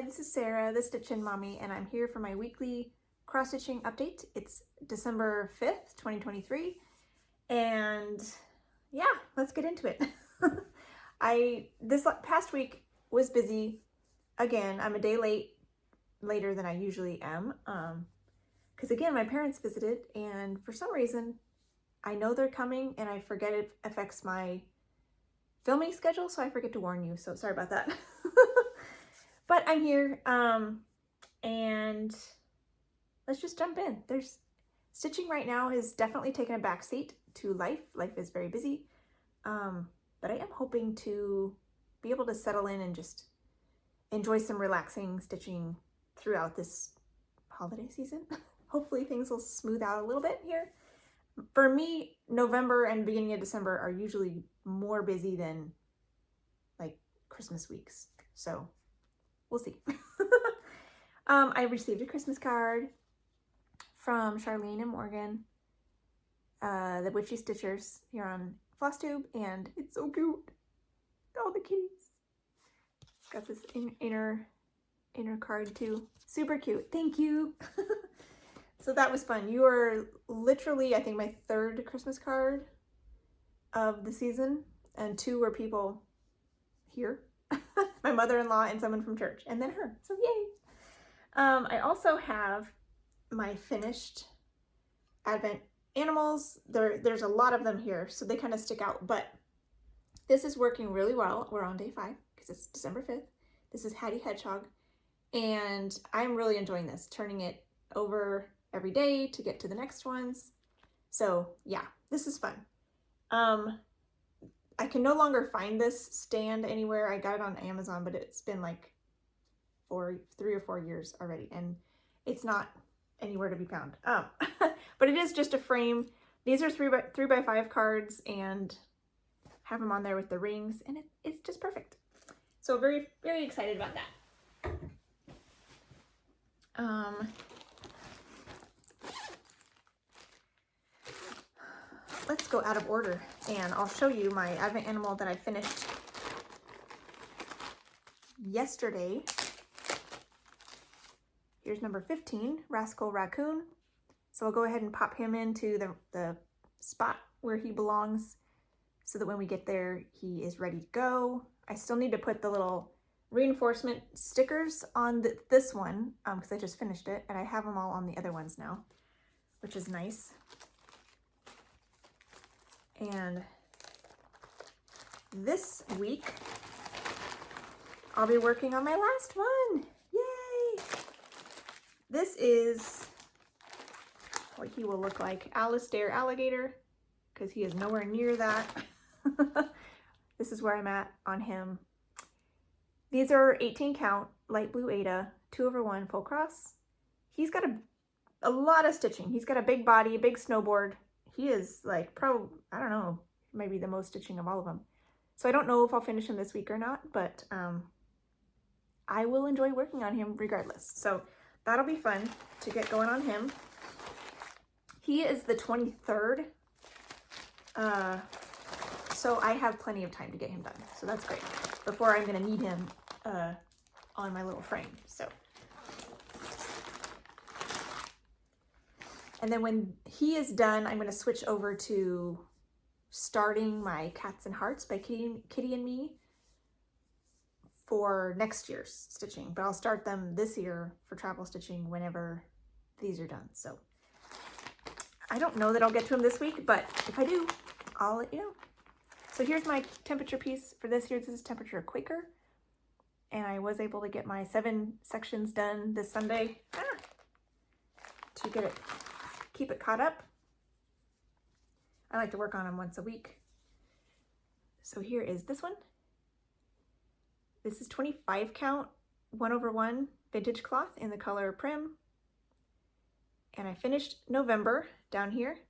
this is Sarah, the Stitchin Mommy, and I'm here for my weekly cross-stitching update. It's December 5th, 2023, and yeah, let's get into it. This past week was busy. Again, I'm a day later than I usually am, because again, my parents visited, and for some reason, I know they're coming, and I forget it affects my filming schedule, so I forget to warn you, so sorry about that. But I'm here, and let's just jump in. Stitching right now has definitely taken a backseat to life. Life is very busy, but I am hoping to be able to settle in and just enjoy some relaxing stitching throughout this holiday season. Hopefully things will smooth out a little bit here. For me, November and beginning of December are usually more busy than like Christmas weeks, so we'll see. I received a Christmas card from Charlene and Morgan, the Witchy Stitchers here on Flosstube, and it's so cute. All the kitties. It's got this inner card too. Super cute. Thank you. So that was fun. You are literally, I think, my third Christmas card of the season, and two were people here. My mother-in-law and someone from church, and then her. So yay! I also have my finished Advent animals. There's a lot of them here, so they kind of stick out, but this is working really well. We're on day 5 because it's December 5th. This is Hattie Hedgehog, and I'm really enjoying this, turning it over every day to get to the next ones. So yeah, this is fun. I can no longer find this stand anywhere. I got it on Amazon, but it's been like 3 or 4 years already, and it's not anywhere to be found. But it is just a frame. These are 3x5 cards, and have them on there with the rings, and it's just perfect. So very, very excited about that. Let's go out of order, and I'll show you my Advent animal that I finished yesterday. Here's number 15, Rascal Raccoon. So I'll go ahead and pop him into the spot where he belongs so that when we get there, he is ready to go. I still need to put the little reinforcement stickers on this one because I just finished it, and I have them all on the other ones now, which is nice. And this week, I'll be working on my last one. Yay! This is what he will look like. Alistair Alligator, because he is nowhere near that. This is where I'm at on him. These are 18 count, light blue Aida, 2/1 full cross. He's got a lot of stitching. He's got a big body, a big snowboard. He is like probably, I don't know, maybe the most stitching of all of them. So I don't know if I'll finish him this week or not, but I will enjoy working on him regardless. So that'll be fun to get going on him. He is the 23rd, so I have plenty of time to get him done. So that's great, before I'm gonna need him on my little frame, so. And then when he is done, I'm going to switch over to starting my Cats and Hearts by Kitty and Me for next year's stitching. But I'll start them this year for travel stitching whenever these are done. So I don't know that I'll get to them this week, but if I do, I'll let you know. So here's my temperature piece for this year. This is temperature Quaker. And I was able to get my 7 sections done this Sunday to get it. Keep it caught up. I like to work on them once a week. So here is this one. This is 25 count, 1/1 vintage cloth in the color Prim. And I finished November down here.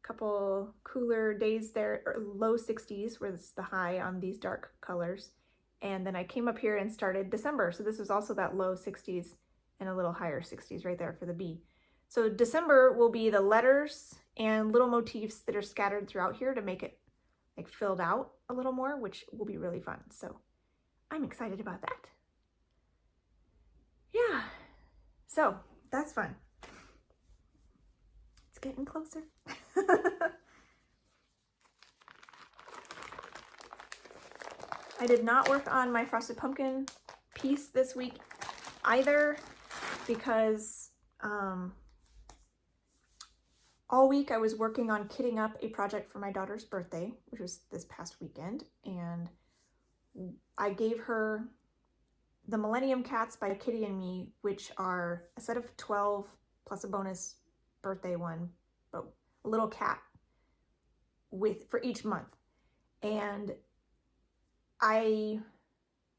Couple cooler days there, or low 60s was the high on these dark colors. And then I came up here and started December. So this was also that low 60s and a little higher 60s right there for the B. So December will be the letters and little motifs that are scattered throughout here to make it like filled out a little more, which will be really fun. So I'm excited about that. So that's fun. It's getting closer. I did not work on my frosted pumpkin piece this week either because all week I was working on kitting up a project for my daughter's birthday, which was this past weekend, and I gave her the Millennium Cats by Kitty and Me, which are a set of 12 plus a bonus birthday one, but a little cat for each month. And I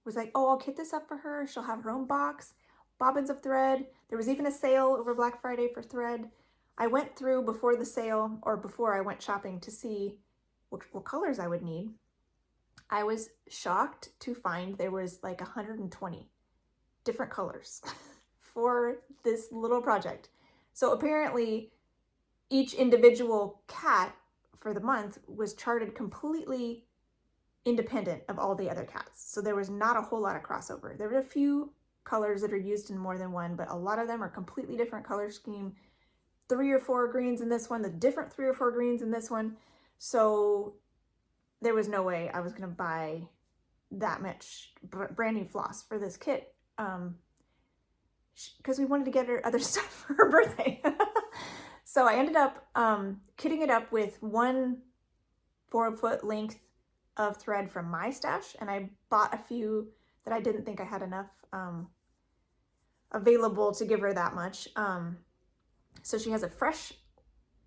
was like, oh, I'll kit this up for her. She'll have her own box, bobbins of thread. There was even a sale over Black Friday for thread. I went through before the sale, or before I went shopping, to see what colors I would need. I was shocked to find there was like 120 different colors for this little project. So apparently each individual cat for the month was charted completely independent of all the other cats. So there was not a whole lot of crossover. There were a few colors that are used in more than one, but a lot of them are completely different color scheme. 3 or 4 greens in this one, the different 3 or 4 greens in this one. So there was no way I was going to buy that much brand new floss for this kit, because we wanted to get her other stuff for her birthday. So I ended up kitting it up with 1 4-foot length of thread from my stash, and I bought a few that I didn't think I had enough available to give her that much. So she has a fresh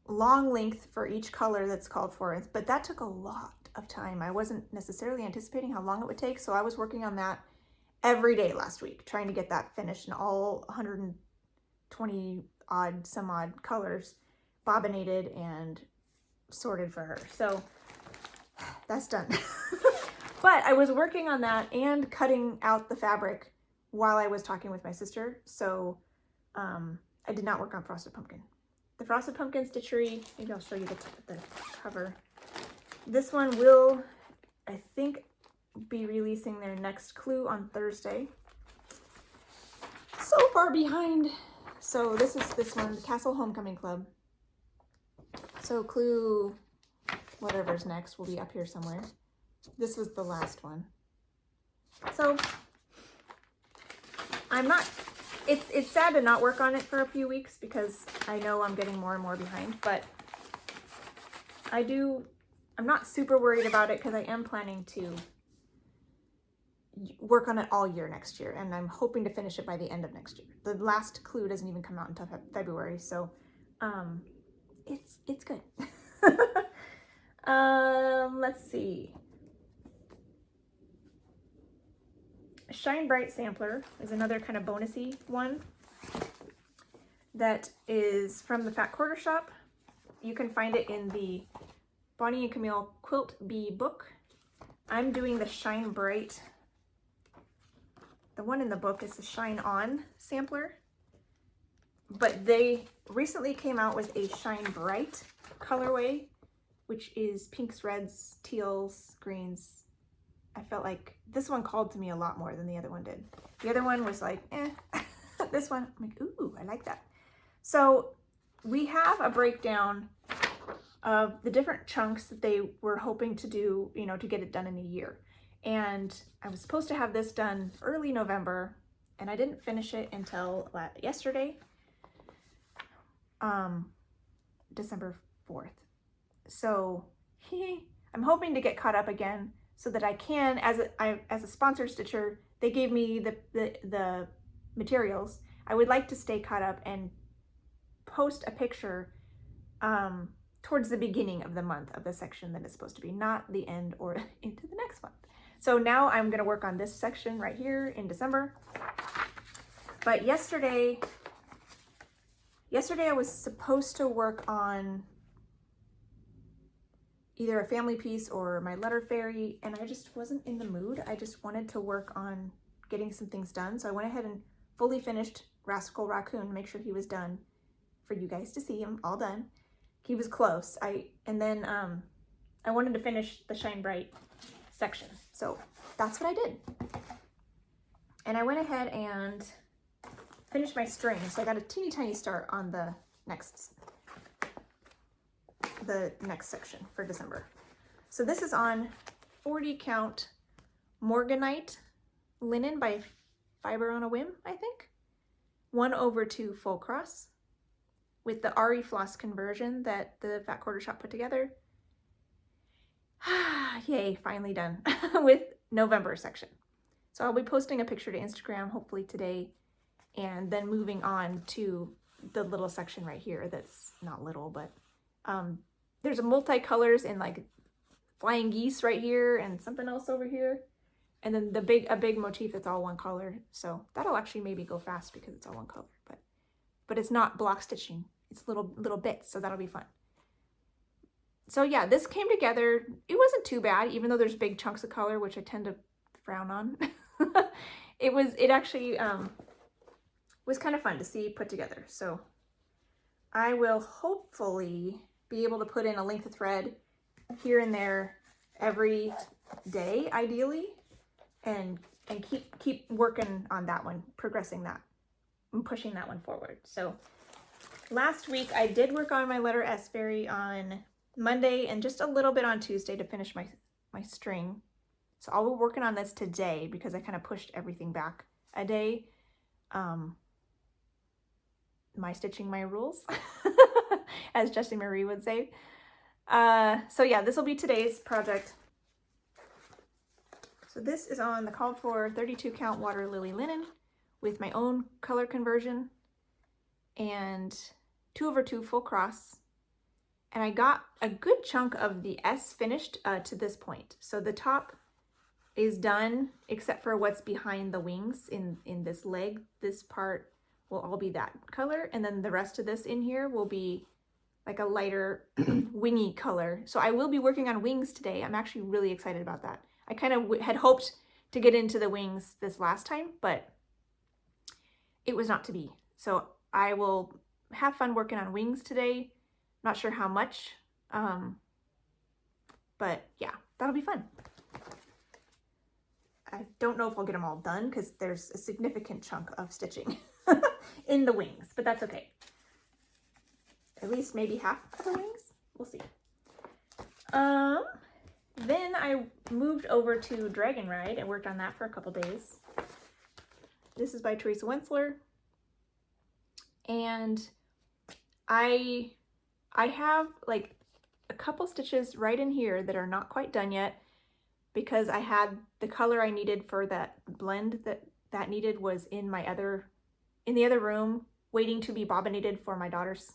long length for each color that's called for, but that took a lot of time. I wasn't necessarily anticipating how long it would take, so I was working on that every day last week, trying to get that finished in all 120 some odd colors, bobbinated and sorted for her. So that's done. But I was working on that and cutting out the fabric while I was talking with my sister, so I did not work on Frosted Pumpkin. The Frosted Pumpkin stitchery, maybe I'll show you the cover. This one will, I think, be releasing their next clue on Thursday. So far behind. So this is this one, the Castle Homecoming Club. So clue, whatever's next, will be up here somewhere. This was the last one. So I'm not, it's sad to not work on it for a few weeks because I know I'm getting more and more behind, but I'm not super worried about it because I am planning to work on it all year next year, and I'm hoping to finish it by the end of next year. The last clue doesn't even come out until February, so it's good. Let's see. Shine Bright Sampler is another kind of bonusy one that is from the Fat Quarter Shop. You can find it in the Bonnie and Camille Quilt Bee book. I'm doing the Shine Bright. The one in the book is the Shine On sampler, but they recently came out with a Shine Bright colorway, which is pinks, reds, teals, greens. I felt like this one called to me a lot more than the other one did. The other one was like, eh. This one, I'm like, ooh, I like that. So we have a breakdown of the different chunks that they were hoping to do, you know, to get it done in a year. And I was supposed to have this done early November, and I didn't finish it until yesterday, December 4th. So I'm hoping to get caught up again so that I can, as a sponsored stitcher, they gave me the materials. I would like to stay caught up and post a picture towards the beginning of the month of the section that it's supposed to be, not the end or into the next month. So now I'm gonna work on this section right here in December. But yesterday I was supposed to work on either a family piece or my letter fairy, and I just wasn't in the mood. I just wanted to work on getting some things done. So I went ahead and fully finished Rascal Raccoon to make sure he was done for you guys to see him all done. He was close. And then I wanted to finish the Shine Bright section. So that's what I did. And I went ahead and finish my string. So I got a teeny tiny start on the next section for December. So this is on 40 count Morganite linen by Fiber on a Whim, I think. 1/2 full cross with the RE floss conversion that the Fat Quarter Shop put together. Yay, finally done with November section. So I'll be posting a picture to Instagram hopefully today, and then moving on to the little section right here that's not little, but there's a multi-colors in like flying geese right here and something else over here. And then a big motif that's all one color. So that'll actually maybe go fast because it's all one color, but it's not block stitching. It's little bits, so that'll be fun. So yeah, this came together. It wasn't too bad, even though there's big chunks of color, which I tend to frown on. It actually was kind of fun to see put together. So I will hopefully be able to put in a length of thread here and there every day, ideally, and keep working on that one, progressing that and pushing that one forward. So last week I did work on my letter S berry on Monday and just a little bit on Tuesday to finish my string. So I'll be working on this today because I kind of pushed everything back a day. My stitching my rules, as Jessie Marie would say. So yeah, this will be today's project. So this is on the called for 32 count water lily linen with my own color conversion and 2/2 full cross. And I got a good chunk of the S finished to this point. So the top is done except for what's behind the wings in this leg. This part will all be that color. And then the rest of this in here will be like a lighter wingy color. So I will be working on wings today. I'm actually really excited about that. I kind of had hoped to get into the wings this last time, but it was not to be. So I will have fun working on wings today. Not sure how much, but yeah, that'll be fun. I don't know if I'll get them all done because there's a significant chunk of stitching in the wings, but that's okay. At least maybe half of the wings. We'll see. Then I moved over to Dragon Ride and worked on that for a couple days. This is by Teresa Wentzler. And I have like a couple stitches right in here that are not quite done yet because I had the color I needed for that blend that needed was in the other room waiting to be bobbinated for my daughter's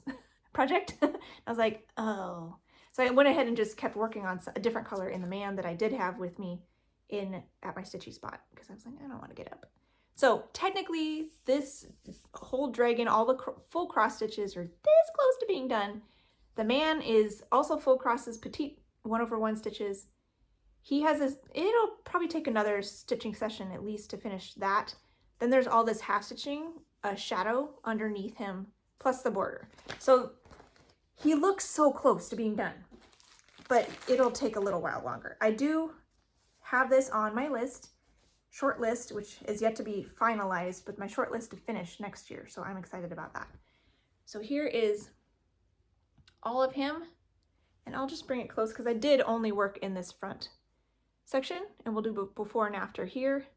project. I was like, oh. So I went ahead and just kept working on a different color in the man that I did have with me at my stitchy spot because I was like, I don't want to get up. So technically this whole dragon, all the full cross stitches are this close to being done. The man is also full crosses, petite 1/1 stitches. He has this, it'll probably take another stitching session at least to finish that. Then there's all this half stitching, a shadow underneath him, plus the border. So he looks so close to being done, but it'll take a little while longer. I do have this on my list, short list, which is yet to be finalized, but my short list to finish next year. So I'm excited about that. So here is all of him, and I'll just bring it close because I did only work in this front section, and we'll do before and after here.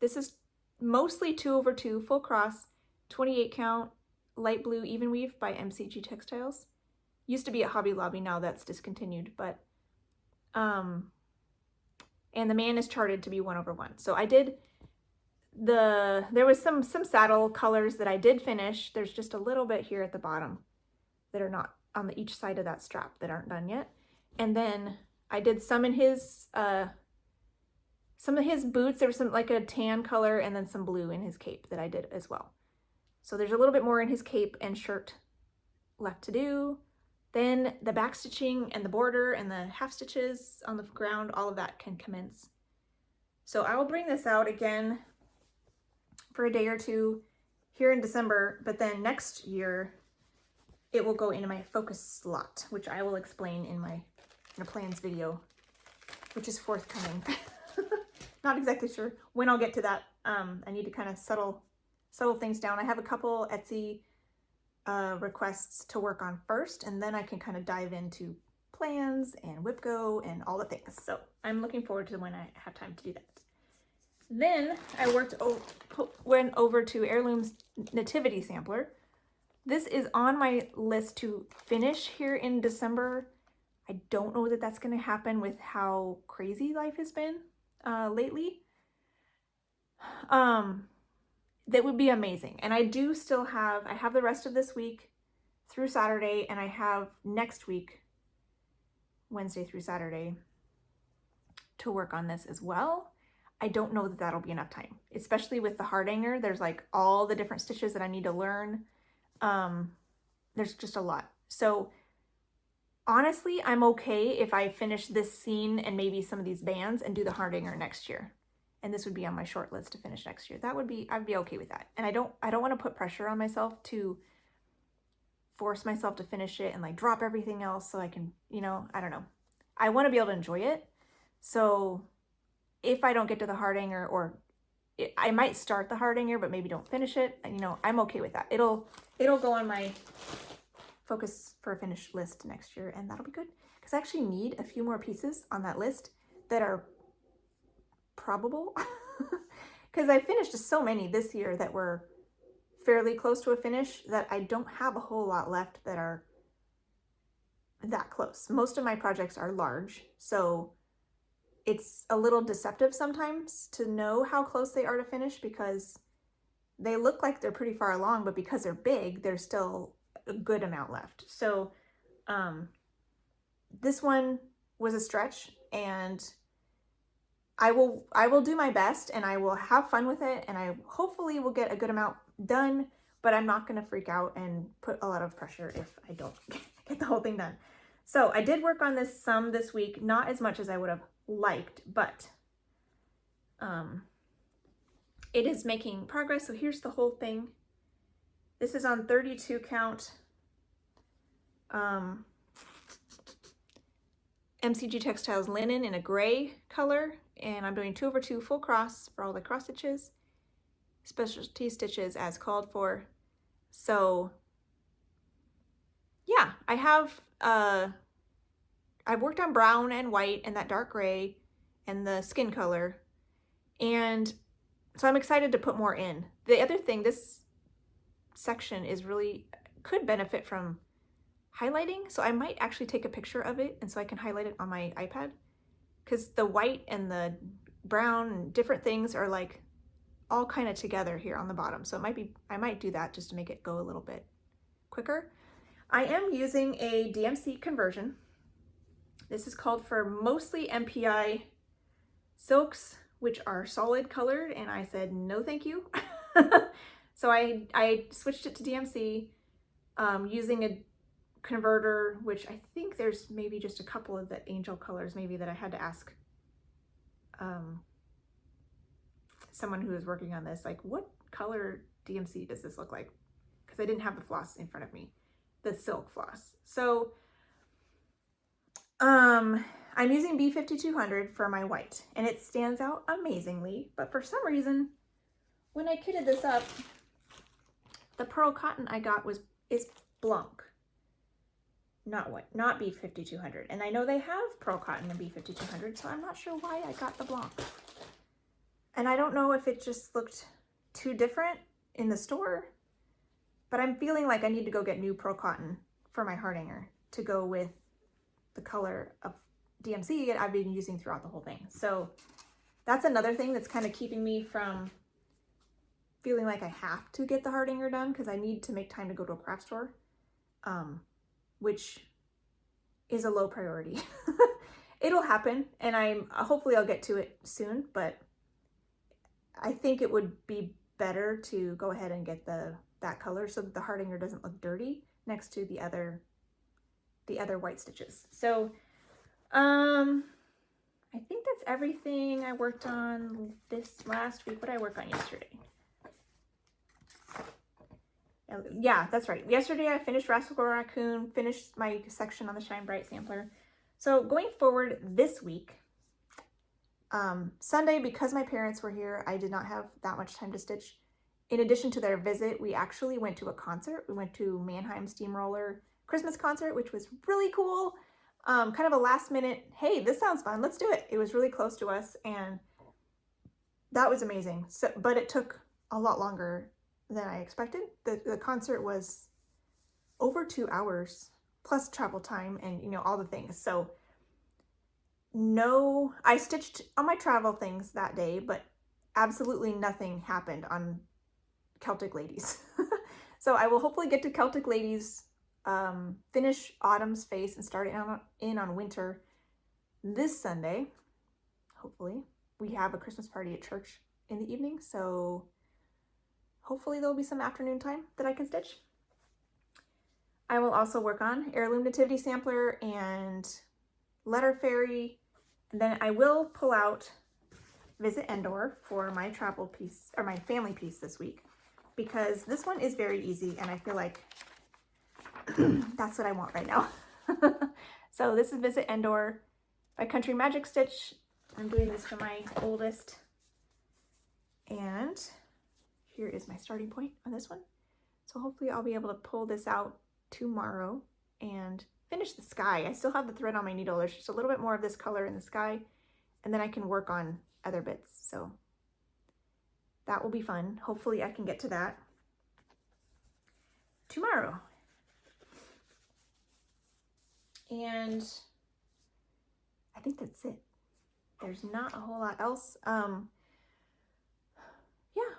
This is mostly 2/2 full cross, 28 count, light blue even weave by MCG Textiles. Used to be at Hobby Lobby, now that's discontinued, but and the man is charted to be 1/1. So I did there was some saddle colors that I did finish. There's just a little bit here at the bottom that are not on each side of that strap that aren't done yet. And then I did some of his boots. There was some like a tan color and then some blue in his cape that I did as well. So there's a little bit more in his cape and shirt left to do. Then the back stitching and the border and the half stitches on the ground, all of that can commence. So I will bring this out again for a day or two here in December, but then next year it will go into my focus slot, which I will explain in a plans video, which is forthcoming. Not exactly sure when I'll get to that. I need to kind of settle settle things down. I have a couple Etsy requests to work on first, and then I can kind of dive into plans and WhipGo and all the things. So I'm looking forward to when I have time to do that. Then I went over to Heirloom's Nativity Sampler. This is on my list to finish here in December. I don't know that that's going to happen with how crazy life has been lately. That would be amazing. And I do still have, I have the rest of this week through Saturday, and I have next week, Wednesday through Saturday, to work on this as well. I don't know that that'll be enough time, especially with the heart hanger. There's like all the different stitches that I need to learn. There's just a lot. So honestly, I'm okay if I finish this scene and maybe some of these bands and do the heart hanger next year. And this would be on my short list to finish next year. I'd be okay with that. And I don't want to put pressure on myself to force myself to finish it and like drop everything else so I can, I don't know. I want to be able to enjoy it. So if I don't get to the heart hanger, or I might start the heart hanger, but maybe don't finish it, I'm okay with that. It'll go on my focus for a finished list next year, and that'll be good. Because I actually need a few more pieces on that list that are probable, because I finished so many this year that were fairly close to a finish that I don't have a whole lot left that are that close. Most of my projects are large, so it's a little deceptive sometimes to know how close they are to finish, because they look like they're pretty far along, but because they're big, there's still a good amount left. So this one was a stretch, and I will do my best, and I will have fun with it, and I hopefully will get a good amount done, but I'm not going to freak out and put a lot of pressure if I don't get the whole thing done. So I did work on this some this week, not as much as I would have liked, but it is making progress. So here's the whole thing. This is on 32 count MCG Textiles linen in a gray color, and I'm doing 2/2 full cross for all the cross stitches, specialty stitches as called for. So yeah, I have I've worked on brown and white and that dark gray and the skin color, and so I'm excited to put more in. The other thing, this section could benefit from highlighting, so I might actually take a picture of it, and so I can highlight it on my iPad, because the white and the brown and different things are like all kind of together here on the bottom. So I might do that just to make it go a little bit quicker. I am using a DMC conversion. This is called for mostly MPI silks, which are solid colored, and I said no thank you. So I switched it to DMC using a converter, which I think there's maybe just a couple of the angel colors maybe that I had to ask someone who is working on this, like, what color DMC does this look like? Because I didn't have the floss in front of me, the silk floss. So I'm using B5200 for my white, and it stands out amazingly, but for some reason when I kitted this up, the pearl cotton I got is Blanc, not B5200, and I know they have pearl cotton in B5200, so I'm not sure why I got the Blanc. And I don't know if it just looked too different in the store, but I'm feeling like I need to go get new pearl cotton for my heart hanger to go with the color of DMC that I've been using throughout the whole thing. So that's another thing that's kind of keeping me from feeling like I have to get the heart hanger done, because I need to make time to go to a craft store, which is a low priority. It'll happen, and hopefully I'll get to it soon, but I think it would be better to go ahead and get that color so that the heart hanger doesn't look dirty next to the other white stitches. So I think that's everything I worked on this last week. What did I work on yesterday? Yeah, that's right. Yesterday I finished Rascal Raccoon, finished my section on the Shine Bright sampler. So going forward this week, Sunday, because my parents were here, I did not have that much time to stitch in addition to their visit, we actually went to a concert. We went to Mannheim Steamroller Christmas concert, which was really cool. Kind of a last minute, hey, this sounds fun, let's do it. It was really close to us and that was amazing. So, but it took a lot longer than I expected. The concert was over 2 hours plus travel time and, you know, all the things. So no, I stitched on my travel things that day, but absolutely nothing happened on Celtic Ladies. So I will hopefully get to Celtic Ladies, finish Autumn's face and start in on winter this Sunday. Hopefully. We have a Christmas party at church in the evening, so hopefully there'll be some afternoon time that I can stitch. I will also work on Heirloom Nativity Sampler and Letter Fairy, and then I will pull out Visit Endor for my travel piece, or my family piece this week, because this one is very easy and I feel like that's what I want right now. So this is Visit Endor by Country Magic Stitch. I'm doing this for my oldest. And here is my starting point on this one. So hopefully I'll be able to pull this out tomorrow and finish the sky. I still have the thread on my needle. There's just a little bit more of this color in the sky, and then I can work on other bits. So that will be fun. Hopefully I can get to that tomorrow. And I think that's it. There's not a whole lot else. Yeah,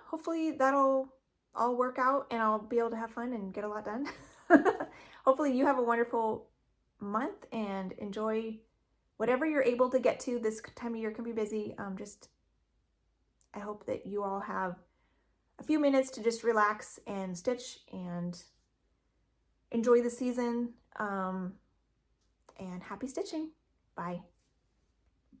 hopefully that'll all work out and I'll be able to have fun and get a lot done. Hopefully you have a wonderful month and enjoy whatever you're able to get to. This time of year can be busy. I hope that you all have a few minutes to just relax and stitch and enjoy the season. And happy stitching. Bye.